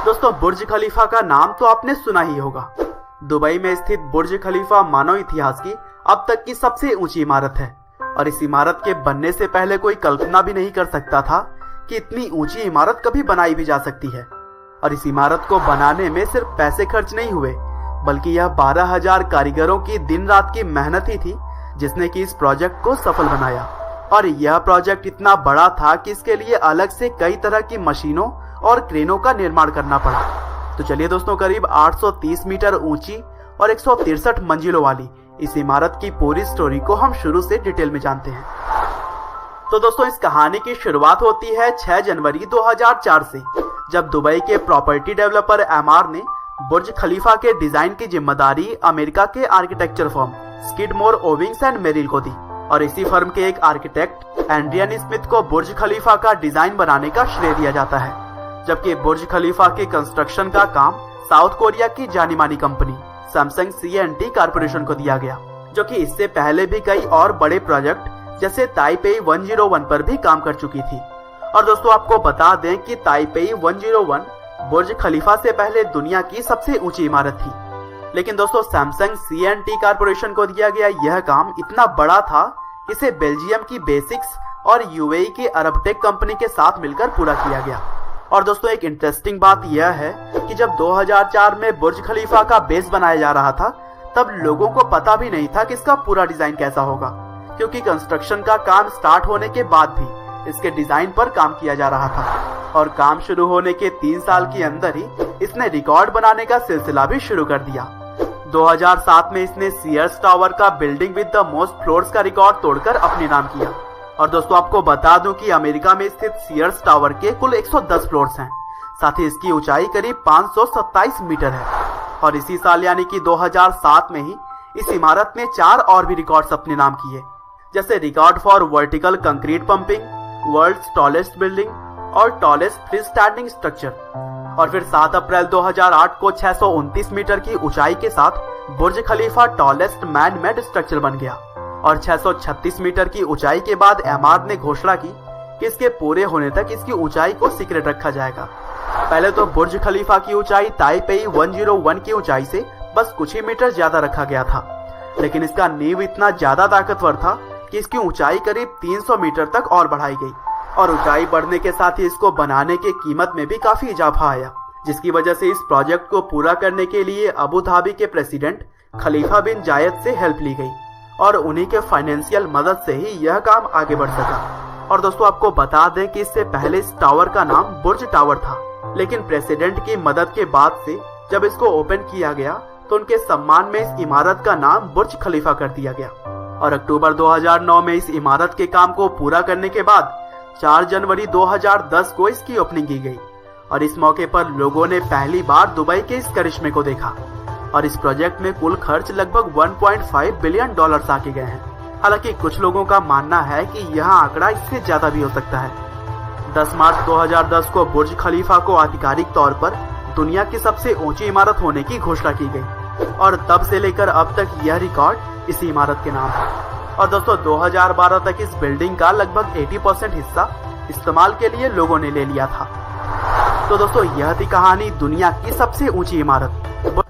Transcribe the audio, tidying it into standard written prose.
दोस्तों, बुर्ज खलीफा का नाम तो आपने सुना ही होगा। दुबई में स्थित बुर्ज खलीफा मानव इतिहास की अब तक की सबसे ऊंची इमारत है और इस इमारत के बनने से पहले कोई कल्पना भी नहीं कर सकता था कि इतनी ऊंची इमारत कभी बनाई भी जा सकती है। और इस इमारत को बनाने में सिर्फ पैसे खर्च नहीं हुए, बल्कि यह 12,000 कारीगरों की दिन रात की मेहनत ही थी जिसने कि इस प्रोजेक्ट को सफल बनाया। और यह प्रोजेक्ट इतना बड़ा था कि इसके लिए अलग से कई तरह की मशीनों और क्रेनों का निर्माण करना पड़ा। तो चलिए दोस्तों, करीब 830 मीटर ऊंची और 163 मंजिलों वाली इस इमारत की पूरी स्टोरी को हम शुरू से डिटेल में जानते हैं। तो दोस्तों, इस कहानी की शुरुआत होती है 6 जनवरी 2004 से, जब दुबई के प्रॉपर्टी डेवलपर एमआर ने बुर्ज खलीफा के डिजाइन की जिम्मेदारी अमेरिका के architecture firm Skidmore Owings and Merrill को दी। और इसी फर्म के एक आर्किटेक्ट एंड्रियन स्मिथ को बुर्ज खलीफा का डिजाइन बनाने का श्रेय दिया जाता है, जबकि बुर्ज खलीफा के कंस्ट्रक्शन का काम साउथ कोरिया की जानी मानी कंपनी सैमसंग C&T कॉर्पोरेशन को दिया गया, जो कि इससे पहले भी कई और बड़े प्रोजेक्ट जैसे ताइपेई 101 पर भी काम कर चुकी थी। और दोस्तों, आपको बता दें कि ताइपेई 101 बुर्ज खलीफा से पहले दुनिया की सबसे ऊंची इमारत थी। लेकिन दोस्तों, सैमसंग C&T कॉर्पोरेशन को दिया गया यह काम इतना बड़ा था, इसे बेल्जियम की बेसिक्स और UAE की अरबटेक कंपनी के साथ मिलकर पूरा किया गया। और दोस्तों, एक इंटरेस्टिंग बात यह है कि जब 2004 में बुर्ज खलीफा का बेस बनाया जा रहा था, तब लोगों को पता भी नहीं था कि इसका पूरा डिजाइन कैसा होगा, क्योंकि कंस्ट्रक्शन का काम स्टार्ट होने के बाद भी इसके डिजाइन पर काम किया जा रहा था। और काम शुरू होने के 3 साल के अंदर ही इसने रिकॉर्ड बनाने का सिलसिला भी शुरू कर दिया। 2007 में इसने सीयर्स टावर का building with the most floors का रिकॉर्ड तोड़कर अपने नाम किया। और दोस्तों, आपको बता दूं कि अमेरिका में स्थित सीयर्स टावर के कुल 110 फ्लोर्स हैं, साथ ही इसकी ऊंचाई करीब 527 मीटर है। और इसी साल यानी कि 2007 में ही इस इमारत ने 4 और भी रिकॉर्ड्स अपने नाम किए, जैसे record for vertical concrete pumping, world's tallest building और टॉलेस्ट फ्री स्टैंडिंग स्ट्रक्चर। और फिर 7 अप्रैल 2008 को 629 मीटर की ऊंचाई के साथ बुर्ज खलीफा टॉलेस्ट मैन मेड स्ट्रक्चर बन गया। और 636 मीटर की ऊंचाई के बाद एमआर ने घोषणा की कि इसके पूरे होने तक इसकी ऊंचाई को सीक्रेट रखा जाएगा। पहले तो बुर्ज खलीफा की ऊंचाई ताइपेई 101 की ऊंचाई से बस कुछ ही मीटर ज्यादा रखा गया था, लेकिन इसका नींव इतना ज्यादा ताकतवर था कि इसकी ऊंचाई करीब 300 मीटर तक और बढ़ाई गई। और ऊंचाई बढ़ने के साथ ही इसको बनाने की कीमत में भी काफी इजाफा आया, जिसकी वजह से इस प्रोजेक्ट को पूरा करने के लिए अबू धाबी के प्रेसिडेंट खलीफा बिन जायद से हेल्प ली गई और उन्हीं के फाइनेंशियल मदद से ही यह काम आगे बढ़ सका। और दोस्तों, आपको बता दें कि इससे पहले इस टावर का नाम बुर्ज टावर था, लेकिन प्रेसिडेंट की मदद के बाद से जब इसको ओपन किया गया तो उनके सम्मान में इस इमारत का नाम बुर्ज खलीफा कर दिया गया। और अक्टूबर 2009 में इस इमारत के काम को पूरा करने के बाद 4 जनवरी 2010 को इसकी ओपनिंग की गई। और इस मौके पर लोगों ने पहली बार दुबई के इस करिश्मे को देखा। और इस प्रोजेक्ट में कुल खर्च लगभग $1.5 बिलियन आके गए हैं। हालांकि कुछ लोगों का मानना है कि यह आंकड़ा इससे ज्यादा भी हो सकता है। 10 मार्च 2010 को बुर्ज खलीफा को आधिकारिक तौर पर दुनिया की सबसे ऊंची इमारत होने की घोषणा की गई और तब से लेकर अब तक यह रिकॉर्ड इसी इमारत के नाम है। और दोस्तों, 2012 तक इस बिल्डिंग का लगभग 80% हिस्सा इस्तेमाल के लिए लोगों ने ले लिया था। तो दोस्तों, यह थी कहानी दुनिया की सबसे ऊंची इमारत।